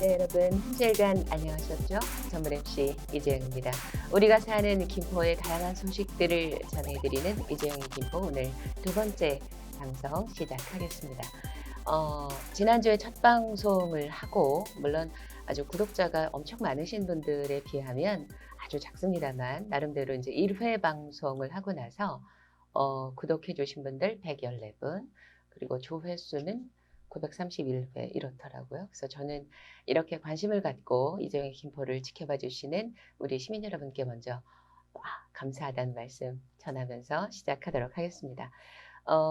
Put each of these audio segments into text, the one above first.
네, 여러분 한 주일간 안녕하셨죠? 전문 MC 이재영입니다. 우리가 사는 김포의 다양한 소식들을 전해드리는 이재영의 김포 오늘 두 번째 방송 시작하겠습니다. 지난주에 첫 방송을 하고 물론 아주 구독자가 엄청 많으신 분들에 비하면 아주 작습니다만 나름대로 이제 1회 방송을 하고 나서 구독해 주신 분들 114분 그리고 조회수는 931회 이렇더라고요. 그래서 저는 이렇게 관심을 갖고 이재영의 김포를 지켜봐 주시는 우리 시민 여러분께 먼저 감사하다는 말씀 전하면서 시작하도록 하겠습니다.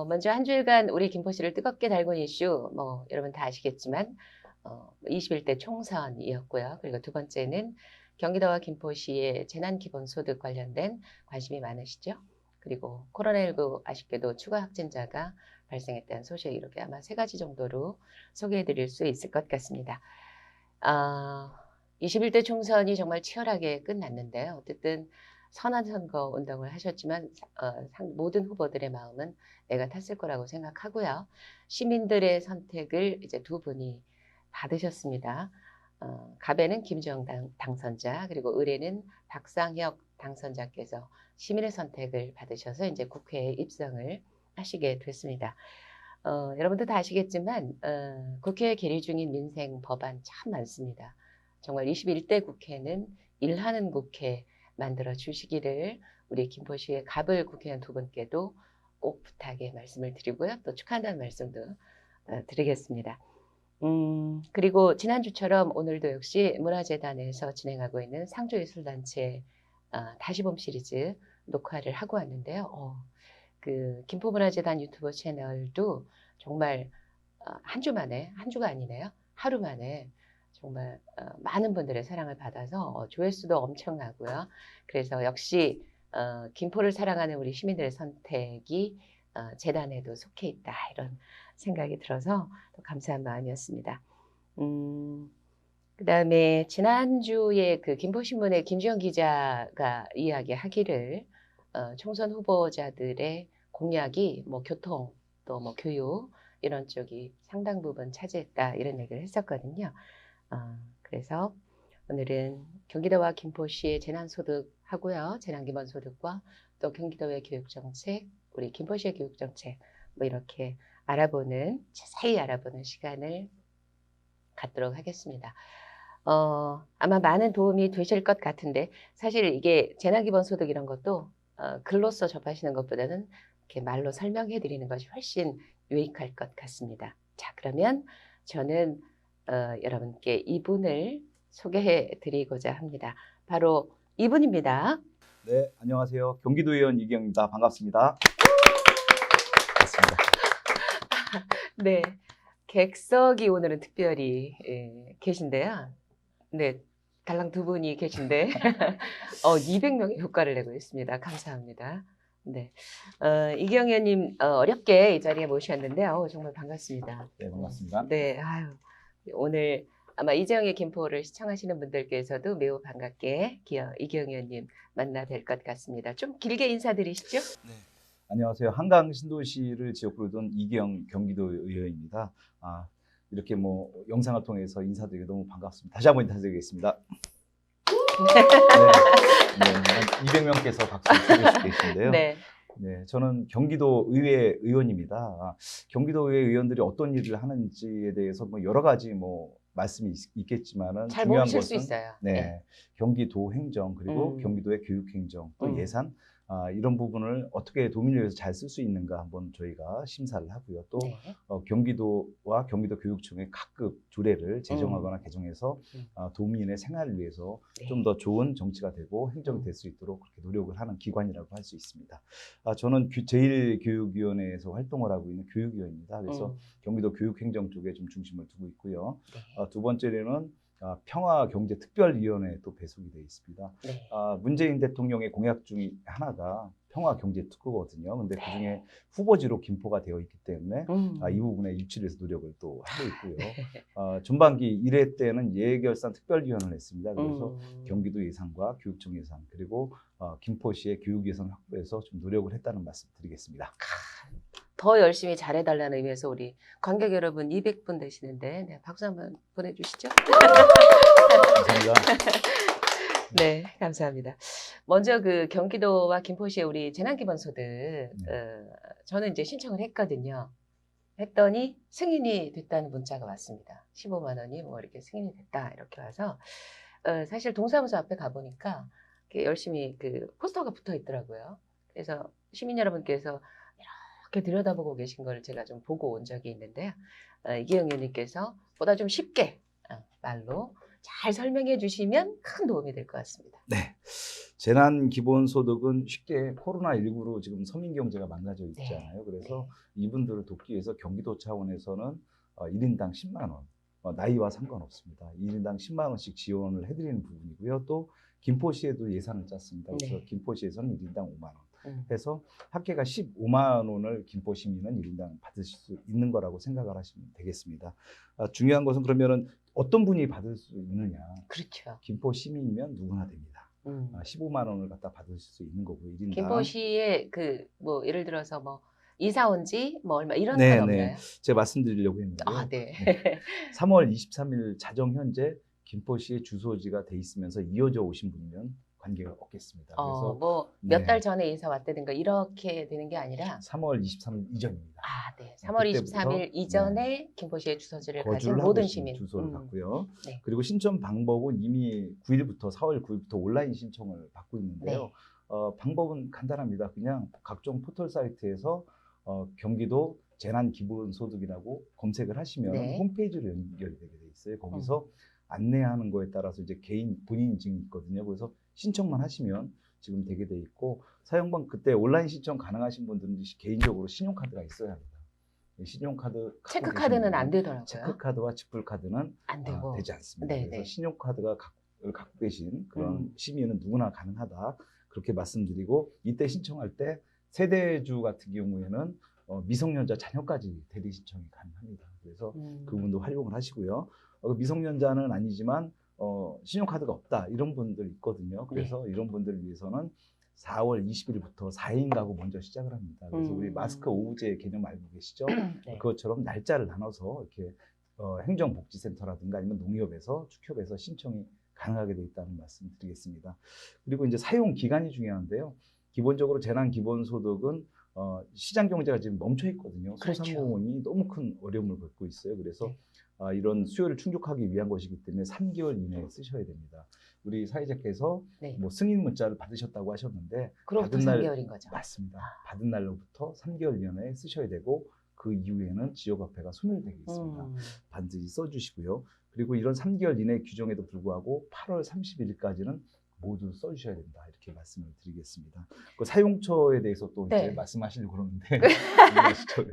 먼저 한 주일간 우리 김포시를 뜨겁게 달군 이슈 여러분 다 아시겠지만 21대 총선이었고요. 그리고 두 번째는 경기도와 김포시의 재난기본소득 관련된 관심이 많으시죠. 그리고 코로나19 아쉽게도 추가 확진자가 발생했다는 소식 이렇게 아마 세 가지 정도로 소개해 드릴 수 있을 것 같습니다. 21대 총선이 정말 치열하게 끝났는데요. 어쨌든 선언선거 운동을 하셨지만 모든 후보들의 마음은 내가 탔을 거라고 생각하고요. 시민들의 선택을 이제 두 분이 받으셨습니다. 갑에는 김주영 당선자 그리고 을에는 박상혁 당선자께서 시민의 선택을 받으셔서 이제 국회에 입성을 하시게 됐습니다. 여러분도 다 아시겠지만 국회에 계류 중인 민생 법안 참 많습니다. 정말 21대 국회는 일하는 국회 만들어 주시기를 우리 김포시의 갑을 국회의원 두 분께도 꼭 부탁의 말씀을 드리고요. 또 축하한다는 말씀도 드리겠습니다. 그리고 지난주처럼 오늘도 역시 문화재단에서 진행하고 있는 상주예술단체 다시봄 시리즈 녹화를 하고 왔는데요. 그 김포문화재단 유튜브 채널도 정말 한 주 만에, 한 주가 아니네요. 하루 만에 정말 많은 분들의 사랑을 받아서 조회수도 엄청나고요. 그래서 역시 김포를 사랑하는 우리 시민들의 선택이 재단에도 속해 있다 이런 생각이 들어서 또 감사한 마음이었습니다. 그다음에 지난주에 그 김포신문의 김주영 기자가 이야기하기를 총선 후보자들의 공약이 교통 또 교육 이런 쪽이 상당 부분 차지했다 이런 얘기를 했었거든요. 그래서 오늘은 경기도와 김포시의 재난소득하고요. 재난기본소득과 또 경기도의 교육정책, 우리 김포시의 교육정책 이렇게 자세히 알아보는 시간을 갖도록 하겠습니다. 아마 많은 도움이 되실 것 같은데 사실 이게 재난기본소득 이런 것도 글로써 접하시는 것보다는 이렇게 말로 설명해 드리는 것이 훨씬 유익할 것 같습니다. 자, 그러면 저는 여러분께 이분을 소개해 드리고자 합니다. 바로 이분입니다. 네, 안녕하세요. 경기도의원 이기영입니다. 반갑습니다. 반갑습니다. 네, 객석이 오늘은 특별히 계신데요. 네, 달랑 두 분이 계신데 200명의 효과를 내고 있습니다. 감사합니다. 네, 이기영 의원님 어렵게 이 자리에 모셨는데요. 정말 반갑습니다. 네, 반갑습니다. 네, 오늘 아마 이재영의 김포를 시청하시는 분들께서도 매우 반갑게 이기영 의원님 만나 뵐 것 같습니다. 좀 길게 인사드리시죠. 네. 안녕하세요. 한강 신도시를 지역구로 둔 이기영 경기도의원입니다. 이렇게 영상을 통해서 인사드리기 너무 반갑습니다. 다시 한번 인사드리겠습니다. 네, 200명께서 박수 쳐주시고 계신데요. 네. 네, 저는 경기도의회 의원입니다. 경기도의회 의원들이 어떤 일을 하는지에 대해서 여러 가지 말씀이 있겠지만은 잘 중요한 모르실 것은 수 있어요. 네, 경기도 행정 그리고 경기도의 교육 행정 또 예산 이런 부분을 어떻게 도민을 위해서 잘 쓸 수 있는가 한번 저희가 심사를 하고요. 또 네. 경기도와 경기도 교육청의 각급 조례를 제정하거나 개정해서 도민의 생활을 위해서 네. 좀 더 좋은 정치가 되고 행정이 될 수 있도록 그렇게 노력을 하는 기관이라고 할 수 있습니다. 저는 제1교육위원회에서 활동을 하고 있는 교육위원입니다. 그래서 경기도 교육행정 쪽에 좀 중심을 두고 있고요. 네. 두 번째로는 평화경제특별위원회에 또 배속이 되어 있습니다. 네. 문재인 대통령의 공약 중에 하나가 평화경제특구거든요. 근데 그중에 후보지로 김포가 되어 있기 때문에 이 부분에 유치해서 노력을 또 하고 있고요. 전반기 1회 때는 예결산 특별위원회를 했습니다. 그래서 경기도 예산과 교육청 예산 그리고 김포시의 교육 예산 확보해서 좀 노력을 했다는 말씀 드리겠습니다. 더 열심히 잘해달라는 의미에서 우리 관객 여러분 200분 되시는데 네, 박수 한번 보내주시죠. 감사합니다. 네, 감사합니다. 먼저 그 경기도와 김포시에 우리 재난기본소득 저는 이제 신청을 했거든요. 했더니 승인이 됐다는 문자가 왔습니다. 15만 원이 뭐 이렇게 승인이 됐다 이렇게 와서 사실 동사무소 앞에 가보니까 열심히 그 포스터가 붙어 있더라고요. 그래서 시민 여러분께서 이렇게 들여다보고 계신 걸 제가 좀 보고 온 적이 있는데요. 이기영 의원님께서 보다 좀 쉽게 말로 잘 설명해 주시면 큰 도움이 될 것 같습니다. 네. 재난 기본소득은 쉽게 코로나19로 지금 서민 경제가 망가져 있잖아요. 그래서 이분들을 돕기 위해서 경기도 차원에서는 1인당 10만 원, 나이와 상관없습니다. 1인당 10만 원씩 지원을 해드리는 부분이고요. 또 김포시에도 예산을 짰습니다. 그래서 김포시에서는 1인당 5만 원. 해서 합계가 15만 원을 김포 시민은 1인당 받으실 수 있는 거라고 생각을 하시면 되겠습니다. 중요한 것은 그러면은 어떤 분이 받을 수 있느냐. 그렇죠. 김포 시민이면 누구나 됩니다. 15만 원을 갖다 받으실 수 있는 거고요. 1인당. 김포시에 그 뭐 예를 들어서 뭐 이사 온 지 뭐 얼마 이런 건 없나요? 제가 말씀드리려고 했는데요. 아, 네. 3월 23일 자정 현재 김포시에 주소지가 돼 있으면서 이어져 오신 분이면 관계가 없겠습니다. 그래서 뭐 몇 달 전에 이사 왔다든가 이렇게 되는 게 아니라 3월 23일 이전입니다. 아, 네. 3월 23일 이전에 김포시에 주소지를 가진 모든 시민 주소를 받고요. 네. 그리고 신청 방법은 이미 9일부터 4월 9일부터 온라인 신청을 받고 있는데요. 네. 방법은 간단합니다. 그냥 각종 포털 사이트에서 경기도 재난기본소득이라고 검색을 하시면 홈페이지로 연결이 되게 돼 있어요. 거기서 안내하는 거에 따라서 이제 개인 본인 인증이 있거든요. 그래서 신청만 하시면 지금 되게 돼 있고 사용방 그때 온라인 신청 가능하신 분들은 개인적으로 신용카드가 있어야 합니다. 신용카드 체크카드는 안 되더라고요. 체크카드와 지불카드는 안 되고 되지 않습니다. 네, 그래서 신용카드가 갖고 계신 그런 시민은 누구나 가능하다 그렇게 말씀드리고 이때 신청할 때 세대주 같은 경우에는 미성년자 자녀까지 대리 신청이 가능합니다. 그래서 그분도 활용을 하시고요. 미성년자는 아니지만 신용카드가 없다 이런 분들 있거든요. 그래서 이런 분들을 위해서는 4월 20일부터 4인 가구 먼저 시작을 합니다. 그래서 우리 마스크 오브제 개념 알고 계시죠? 네. 그것처럼 날짜를 나눠서 이렇게 행정복지센터라든가 아니면 농협에서 축협에서 신청이 가능하게 돼 있다는 말씀 드리겠습니다. 그리고 이제 사용 기간이 중요한데요. 기본적으로 재난기본소득은 시장 경제가 지금 멈춰 있거든요. 그렇죠. 소상공인이 너무 큰 어려움을 겪고 있어요. 그래서 이런 수요를 충족하기 위한 것이기 때문에 3개월 이내에 쓰셔야 됩니다. 우리 사회자께서 뭐 승인 문자를 받으셨다고 하셨는데 받은 3개월인 거죠. 맞습니다. 받은 날로부터 3개월 이내에 쓰셔야 되고 그 이후에는 지역화폐가 소멸되게 있습니다. 반드시 써주시고요. 그리고 이런 3개월 이내 규정에도 불구하고 8월 31일까지는 모두 써주셔야 된다 이렇게 말씀을 드리겠습니다. 그 사용처에 대해서 또 이제 말씀하시려고 그러는데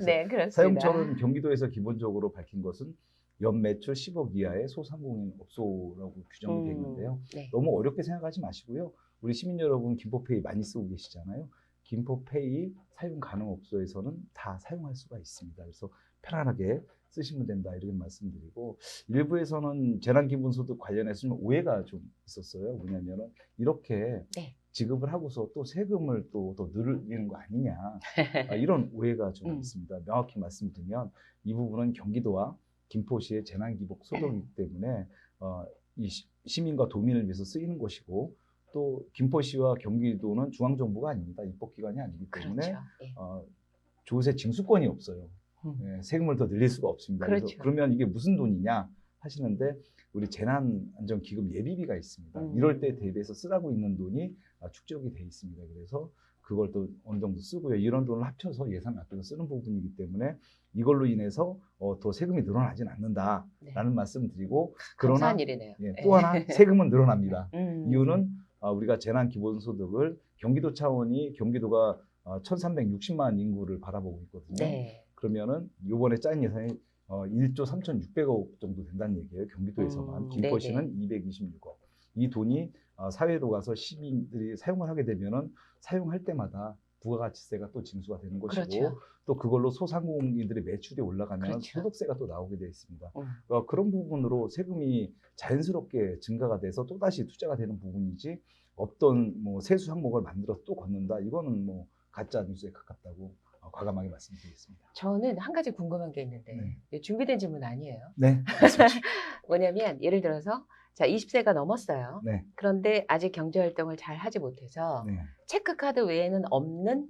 네, 그렇습니다. 사용처는 경기도에서 기본적으로 밝힌 것은 연매출 10억 이하의 소상공인 업소라고 규정이 되어 있는데요. 너무 어렵게 생각하지 마시고요. 우리 시민 여러분 김포페이 많이 쓰고 계시잖아요. 김포페이 사용 가능 업소에서는 다 사용할 수가 있습니다. 그래서 편안하게 쓰시면 된다 이렇게 말씀드리고 일부에서는 재난기본소득 관련해서 좀 오해가 좀 있었어요. 뭐냐면은 이렇게 지급을 하고서 또 세금을 또 늘리는 거 아니냐 이런 오해가 좀 있습니다. 명확히 말씀드리면 이 부분은 경기도와 김포시의 재난기본소득이기 때문에 이 시민과 도민을 위해서 쓰이는 것이고 또 김포시와 경기도는 중앙정부가 아닙니다. 입법기관이 아니기 때문에 조세 징수권이 없어요. 세금을 더 늘릴 수가 없습니다. 그래서 그러면 이게 무슨 돈이냐 하시는데 우리 재난안전기금 예비비가 있습니다. 이럴 때 대비해서 쓰라고 있는 돈이 축적이 돼 있습니다. 그래서 그걸 또 어느 정도 쓰고요. 이런 돈을 합쳐서 예산 아껴서 쓰는 부분이기 때문에 이걸로 인해서 더 세금이 늘어나진 않는다라는 말씀 드리고 그러나 또 하나 세금은 늘어납니다. 이유는 우리가 재난기본소득을 경기도 차원이 경기도가 1,360만 인구를 바라보고 있거든요. 그러면은 이번에 짠 예산이 1조 3,600억 정도 된다는 얘기예요. 경기도에서만. 김포시는 226억. 이 돈이 사회로 가서 시민들이 사용을 하게 되면은 사용할 때마다 부가가치세가 또 징수가 되는 것이고 또 그걸로 소상공인들의 매출이 올라가면 소득세가 또 나오게 되어 있습니다. 그런 부분으로 세금이 자연스럽게 증가가 돼서 또다시 투자가 되는 부분이지 없던 뭐 세수 항목을 만들어서 또 걷는다. 이거는 뭐 가짜 뉴스에 가깝다고 과감하게 말씀드리겠습니다. 저는 한 가지 궁금한 게 있는데 네. 이게 준비된 질문 아니에요. 네, 말씀하십시오. 뭐냐면 예를 들어서 자 20세가 넘었어요. 네, 그런데 아직 경제 활동을 잘 하지 못해서 네. 체크카드 외에는 없는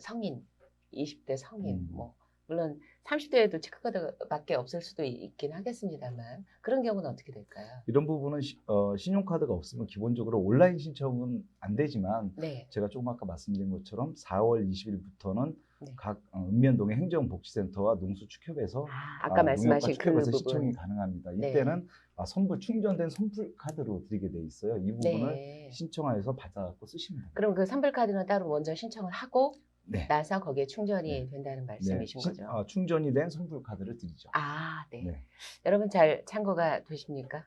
성인, 20대 성인, 음. 뭐 물론 30대에도 체크카드밖에 없을 수도 있긴 하겠습니다만 그런 경우는 어떻게 될까요? 이런 부분은 신용카드가 없으면 기본적으로 온라인 신청은 안 되지만 네, 제가 조금 아까 말씀드린 것처럼 4월 20일부터는 네. 각 읍면동의 행정복지센터와 농수축협에서 아까 농협과 말씀하신 그 축협에서 시청이 부분. 가능합니다. 네. 이때는 충전된 선불 카드로 드리게 돼 있어요. 이 부분을 네. 신청하여서 받아갖고 쓰시면 됩니다. 그럼 그 선불카드는 따로 먼저 신청을 하고 네. 나서 거기에 충전이 네. 된다는 네. 말씀이신 거죠? 충전이 된 선불 카드를 드리죠. 네. 네. 여러분 잘 참고가 되십니까?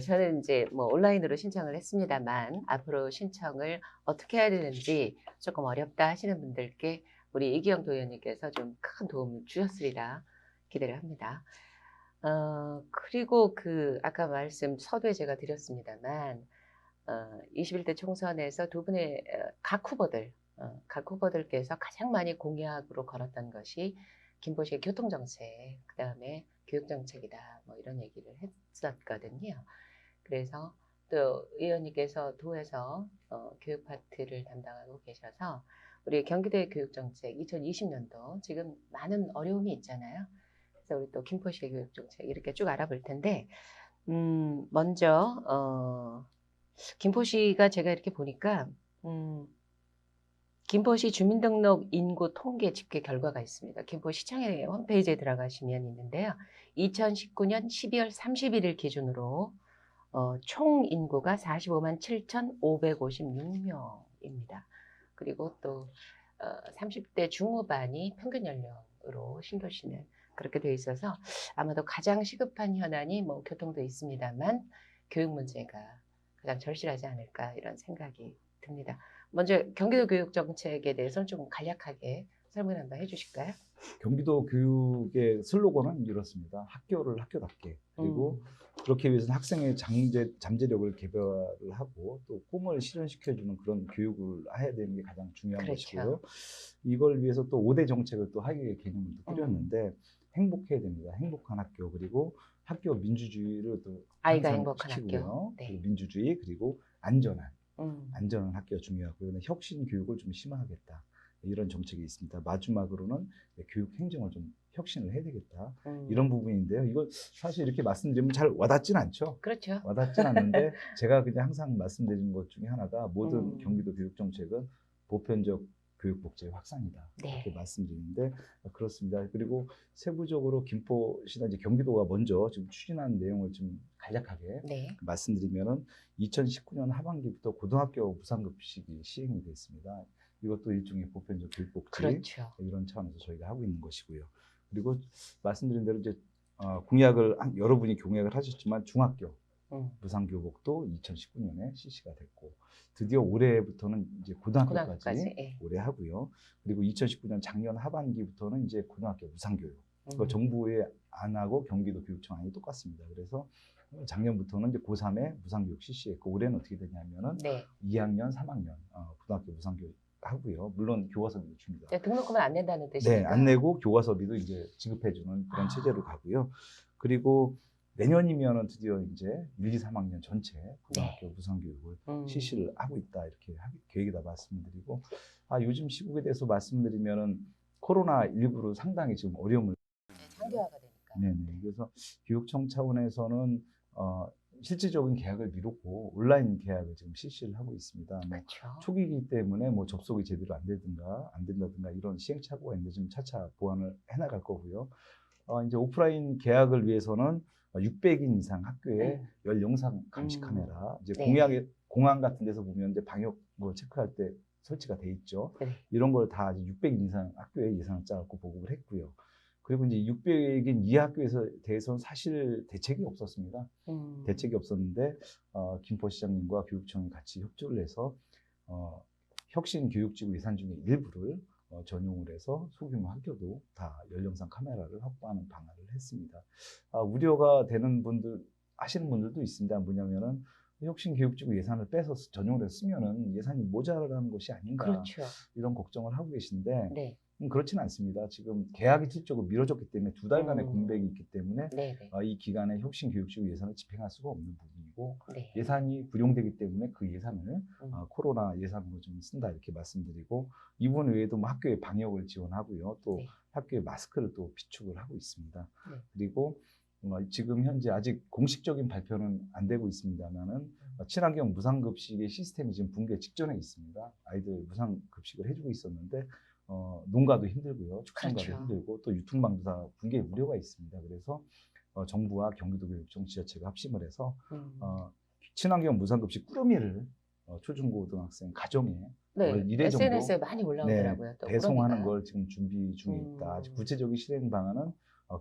저는 이제 뭐 온라인으로 신청을 했습니다만 앞으로 신청을 어떻게 해야 되는지 조금 어렵다 하시는 분들께 우리 이기영 도의원님께서 좀 큰 도움을 주셨으리라 기대를 합니다. 그리고 그 아까 말씀 서두에 제가 드렸습니다만 21대 총선에서 두 분의 각 후보들께서 가장 많이 공약으로 걸었던 것이 김포시의 교통정책, 그 다음에 교육정책이다, 뭐 이런 얘기를 했었거든요. 그래서 또 의원님께서 도에서 교육 파트를 담당하고 계셔서 우리 경기도의 교육정책 2020년도 지금 많은 어려움이 있잖아요. 그래서 우리 또 김포시의 교육정책 이렇게 쭉 알아볼 텐데, 먼저 김포시가 제가 이렇게 보니까 김포시 주민등록 인구 통계 집계 결과가 있습니다. 김포시청의 홈페이지에 들어가시면 있는데요. 2019년 12월 31일 기준으로 총 인구가 45만 7,556명입니다. 그리고 또 30대 중후반이 평균 연령으로 신도시는 그렇게 되어 있어서 아마도 가장 시급한 현안이 뭐 교통도 있습니다만 교육 문제가 가장 절실하지 않을까 이런 생각이 듭니다. 먼저 경기도 교육 정책에 대해서는 좀 간략하게 설명 한번 해주실까요? 경기도 교육의 슬로건은 이렇습니다. 학교를 학교답게. 그리고 그렇게 위해서는 학생의 잠재력을 개발을 하고 또 꿈을 실현시켜주는 그런 교육을 해야 되는 게 가장 중요한 그렇죠. 것이고요. 이걸 위해서 또 5대 정책을 또 학교의 개념을 또 꾸렸는데 행복해야 됩니다. 행복한 학교 그리고 학교 민주주의를 또 아이가 행복한 향상시키고요. 학교. 네. 그리고 민주주의 그리고 안전한 학교가 중요하고요. 혁신 교육을 좀 심화하겠다. 이런 정책이 있습니다. 마지막으로는 교육 행정을 좀 혁신을 해야 되겠다. 이런 부분인데요. 이거 사실 이렇게 말씀드리면 잘 와닿진 않죠. 그렇죠. 와닿진 않는데 제가 그냥 항상 말씀드리는 것 중에 하나가 모든 경기도 교육 정책은 보편적 교육 복지의 확산이다. 네. 이렇게 말씀드리는데 그렇습니다. 그리고 세부적으로 김포시나 이제 경기도가 먼저 지금 추진한 내용을 좀 간략하게 네. 말씀드리면은 2019년 하반기부터 고등학교 무상급식이 시행이 됐습니다. 이것도 일종의 보편적 교육복지 그렇죠. 이런 차원에서 저희가 하고 있는 것이고요. 그리고 말씀드린 대로 이제 공약을 여러분이 공약을 하셨지만 중학교 무상교복도 2019년에 실시가 됐고 드디어 올해부터는 이제 고등학교까지 예. 올해 하고요. 그리고 2019년 작년 하반기부터는 이제 고등학교 무상교육. 정부에 안 하고 경기도 교육청 안이 똑같습니다. 그래서 작년부터는 이제 고3에 무상교육 실시했고 올해는 어떻게 되냐면은 네. 2학년, 3학년 고등학교 무상교육 하고요. 물론 교과서비도 줍니다. 등록금을 안 낸다는 뜻이니까. 네, 안 내고 교과서비도 이제 지급해주는 그런 체제로 가고요. 그리고 내년이면은 드디어 이제 1, 2, 3학년 전체 고등학교 무상교육을 실시를 하고 있다 이렇게 계획에다 말씀드리고 요즘 시국에 대해서 말씀드리면은 코로나19로 상당히 지금 어려움을 장기화가 되니까. 네네. 그래서 교육청 차원에서는 실질적인 계약을 미뤘고 온라인 계약을 지금 실시를 하고 있습니다. 그렇죠. 초기이기 때문에 뭐 접속이 제대로 안 된다든가 이런 시행착오가 있는데 지금 차차 보완을 해나갈 거고요. 이제 오프라인 계약을 위해서는 600인 이상 학교에 열 영상 감시 카메라 이제 네. 공항 같은 데서 보면 이제 방역 뭐 체크할 때 설치가 돼 있죠. 네. 이런 걸 다 600인 이상 학교에 예산을 짜갖고 보급을 했고요. 그리고 이제 600인 이하 학교에서 대해서는 사실 대책이 없었습니다. 대책이 없었는데 김포시장님과 교육청이 같이 협조를 해서 혁신 교육지구 예산 중에 일부를 전용을 해서 소규모 학교도 다 열영상 카메라를 확보하는 방안을 했습니다. 우려가 되는 분들 하시는 분들도 있습니다. 뭐냐면은 혁신교육지구 예산을 빼서 전용으로 쓰면은 예산이 모자라는 것이 아닌가 그렇죠. 이런 걱정을 하고 계신데 네. 그렇지는 않습니다. 지금 계약이 실적으로 미뤄졌기 때문에 2달간의 공백이 있기 때문에 네네. 이 기간에 혁신교육지구 예산을 집행할 수가 없는 부분이고 네. 예산이 불용되기 때문에 그 예산을 코로나 예산으로 좀 쓴다 이렇게 말씀드리고 이 부분 외에도 뭐 학교의 방역을 지원하고요. 또 네. 학교의 마스크를 또 비축을 하고 있습니다. 네. 그리고 지금 현재 아직 공식적인 발표는 안 되고 있습니다만은 친환경 무상급식의 시스템이 지금 붕괴 직전에 있습니다. 아이들 무상급식을 해주고 있었는데 농가도 힘들고요, 축산가도 그렇죠. 힘들고 또 유통망도 다 붕괴 우려가 있습니다. 그래서 정부와 경기도교육청, 지자체가 합심을 해서 친환경 무상급식 꾸러미를 초중고등학생 가정에 네. 월 1회 정도 SNS에 많이 올라오더라고요. 또 배송하는 꾸러미가. 걸 지금 준비 중에 있다. 아직 구체적인 실행 방안은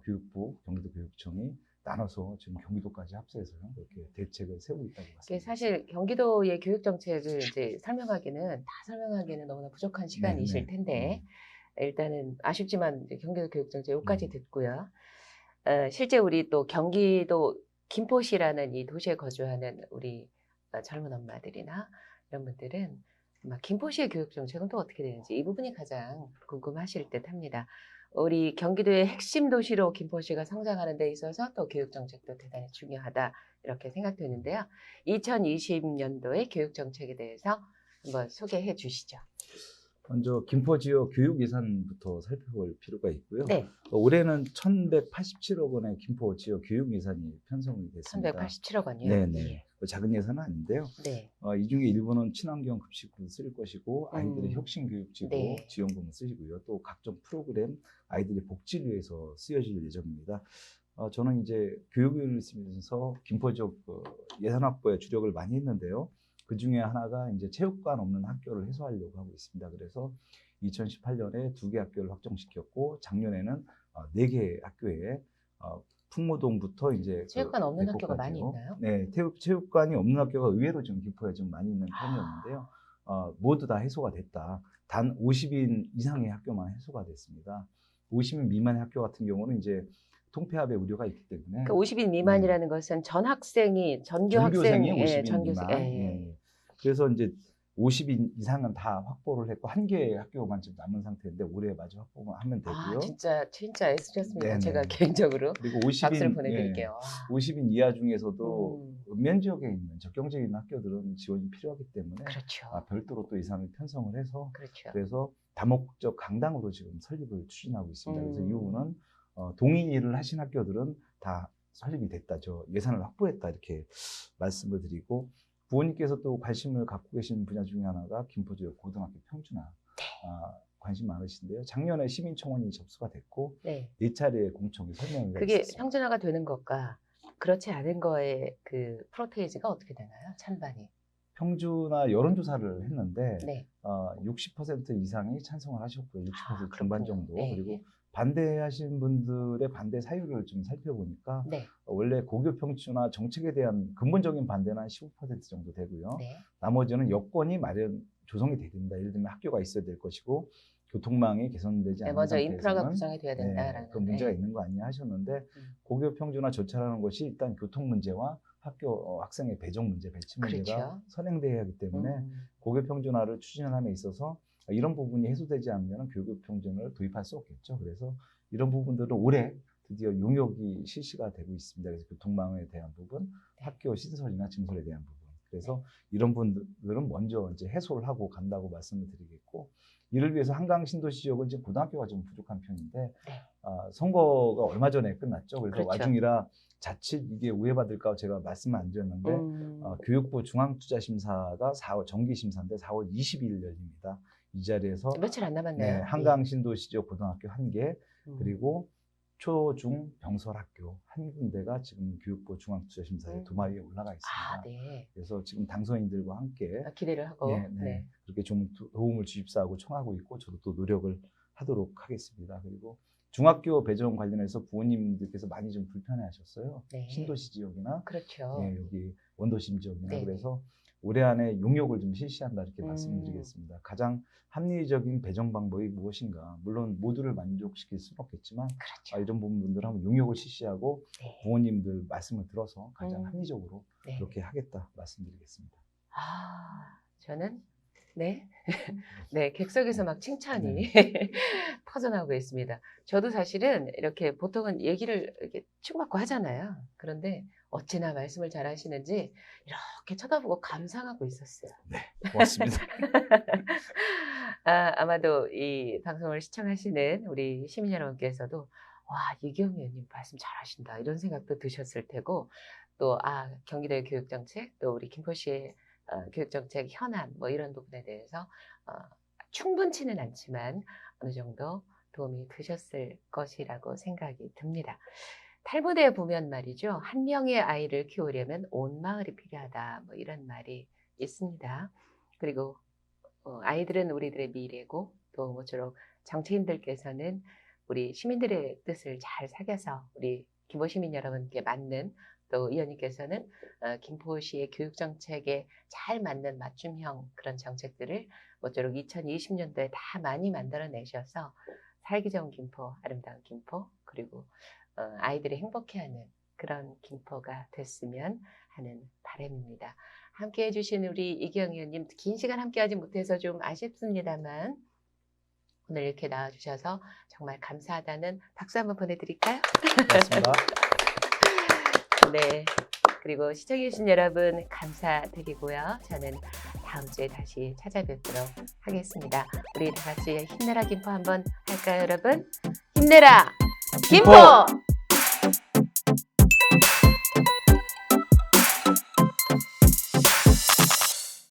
교육부, 경기도교육청이 나눠서 지금 경기도까지 합세해서 이렇게 대책을 세우고 있다고 이게 봤습니다. 사실 경기도의 교육 정책을 이제 설명하기는 너무나 부족한 시간이실 텐데 일단은 아쉽지만 이제 경기도 교육 정책 여기까지 듣고요. 실제 우리 또 경기도 김포시라는 이 도시에 거주하는 우리 젊은 엄마들이나 이런 분들은 막 김포시의 교육 정책은 또 어떻게 되는지 이 부분이 가장 궁금하실 듯합니다. 우리 경기도의 핵심 도시로 김포시가 성장하는 데 있어서 또 교육 정책도 대단히 중요하다 이렇게 생각되는데요. 2020년도의 교육 정책에 대해서 한번 소개해 주시죠. 먼저 김포 지역 교육 예산부터 살펴볼 필요가 있고요. 네. 올해는 1,187억 원의 김포 지역 교육 예산이 편성이 됐습니다. 1,187억 원이요? 네네. 작은 예산은 아닌데요. 네. 이 중에 일부는 친환경 급식으로 쓸 것이고 아이들의 혁신교육지구 네. 지원금을 쓰시고요. 또 각종 프로그램 아이들의 복지를 위해서 쓰여질 예정입니다. 저는 이제 교육위원을 있으면서 김포 지역 예산 확보에 주력을 많이 했는데요. 그 중에 하나가 이제 체육관 없는 학교를 해소하려고 하고 있습니다. 그래서 2018년에 2개 학교를 확정시켰고 작년에는 4개 학교에 풍무동부터 이제 체육관 없는 학교가 대포까지요. 많이 있나요? 네, 체육관이 없는 학교가 의외로 지금 김포에 좀 많이 있는 편이었는데요. 모두 다 해소가 됐다. 단 50인 이상의 학교만 해소가 됐습니다. 50인 미만의 학교 같은 경우는 이제 통폐합의 우려가 있기 때문에 그러니까 50인 미만이라는 것은 전교 학생이 전교생이 50인 전교생. 미만. 예. 그래서 이제 50인 이상은 다 확보를 했고 한 개의 학교만 지금 남은 상태인데 올해 마저 확보만 하면 되고요. 진짜 애쓰셨습니다. 네네. 제가 개인적으로 그리고 박수를 보내드릴게요. 50인 이하 중에서도 읍면 지역에 있는 적경지에 있는 학교들은 지원이 필요하기 때문에 그렇죠. 별도로 또 예산을 편성을 해서 그렇죠. 그래서 다목적 강당으로 지금 설립을 추진하고 있습니다. 그래서 이 부분은 동의를 하신 학교들은 다 설립이 됐다. 저 예산을 확보했다 이렇게 말씀을 드리고 부모님께서 또 관심을 갖고 계신 분야 중에 하나가 김포 지역 고등학교 평준화 관심 많으신데요. 작년에 시민청원이 접수가 됐고 네. 4차례 공청회 설명회가 그게 있었습니다. 평준화가 되는 것과 그렇지 않은 거의 그 프로테이지가 어떻게 되나요? 찬반이. 평준화 여론조사를 했는데 네. 60% 이상이 찬성을 하셨고요. 60% 중반 정도. 네. 그리고 반대하신 분들의 반대 사유를 좀 살펴보니까 네. 원래 고교 평준화 정책에 대한 근본적인 반대는 한 15% 정도 되고요. 네. 나머지는 여건이 조성이 돼야 된다. 예를 들면 학교가 있어야 될 것이고 교통망이 개선되지 않는 먼저 상태에서는 인프라가 구성이 돼야 된다라는. 그 문제가 있는 거 아니냐 하셨는데 고교 평준화 조차라는 것이 일단 교통 문제와 학교 학생의 배정 문제, 배치 문제가 그렇죠. 선행돼야 하기 때문에 고교 평준화를 추진함에 있어서 이런 부분이 해소되지 않으면 교육 평준화를 도입할 수 없겠죠. 그래서 이런 부분들은 올해 드디어 용역이 실시가 되고 있습니다. 그래서 교통망에 대한 부분, 학교 신설이나 증설에 대한 부분. 그래서 이런 분들은 먼저 이제 해소를 하고 간다고 말씀을 드리겠고, 이를 위해서 한강 신도시 지역은 지금 고등학교가 좀 부족한 편인데, 선거가 얼마 전에 끝났죠. 그래서 그렇죠. 와중이라 자칫 이게 오해받을까 제가 말씀을 안 드렸는데, 교육부 중앙투자심사가 정기심사인데 4월 20일 열립니다. 이 자리에서 며칠 안 남았네요. 네, 한강 신도시 지역 고등학교 1개, 그리고 초, 중, 병설학교 한 군데가 지금 교육부 중앙투자심사에 도마위에 올라가 있습니다. 네. 그래서 지금 당선인들과 함께 기대를 하고 그렇게 좀 도움을 주입사하고 청하고 있고 저도 또 노력을 하도록 하겠습니다. 그리고 중학교 배정 관련해서 부모님들께서 많이 좀 불편해하셨어요. 네. 신도시 지역이나 그렇죠. 여기 원도심 지역이나 그래서 올해 안에 용역을 좀 실시한다 이렇게 음. 말씀드리겠습니다. 가장 합리적인 배정 방법이 무엇인가? 물론 모두를 만족시킬 수는 없겠지만 그렇죠. 이런 부분들 한번 용역을 실시하고 네. 부모님들 말씀을 들어서 가장 음. 합리적으로 네. 그렇게 하겠다 말씀드리겠습니다. 저는 네. 네, 객석에서 막 칭찬이 퍼져나오고 있습니다. 저도 사실은 이렇게 보통은 얘기를 이렇게 치고받고 하잖아요. 그런데 어찌나 말씀을 잘 하시는지 이렇게 쳐다보고 감상하고 있었어요. 고맙습니다. 아마도 이 방송을 시청하시는 우리 시민 여러분께서도 와, 이경희 의원님 말씀 잘하신다 이런 생각도 드셨을 테고 또 경기도의 교육정책 또 우리 김포시의 교육정책 현안 뭐 이런 부분에 대해서 충분치는 않지만 어느 정도 도움이 되셨을 것이라고 생각이 듭니다. 탈무대에 보면 말이죠. 한 명의 아이를 키우려면 온 마을이 필요하다. 뭐 이런 말이 있습니다. 그리고 아이들은 우리들의 미래고 또 모쪼록 정치인들께서는 우리 시민들의 뜻을 잘 새겨서 우리 김포 시민 여러분께 맞는 또 의원님께서는 김포시의 교육정책에 잘 맞는 맞춤형 그런 정책들을 모쪼록 2020년도에 다 많이 만들어내셔서 살기 좋은 김포, 아름다운 김포, 그리고 아이들이 행복해하는 그런 김포가 됐으면 하는 바람입니다. 함께 해주신 우리 이경희 의원님 긴 시간 함께하지 못해서 좀 아쉽습니다만 오늘 이렇게 나와주셔서 정말 감사하다는 박수 한번 보내드릴까요? 고맙습니다. 네. 그리고 시청해주신 여러분 감사드리고요. 저는 다음 주에 다시 찾아뵙도록 하겠습니다. 우리 다 같이 힘내라 김포 한번 할까요, 여러분? 힘내라 김포!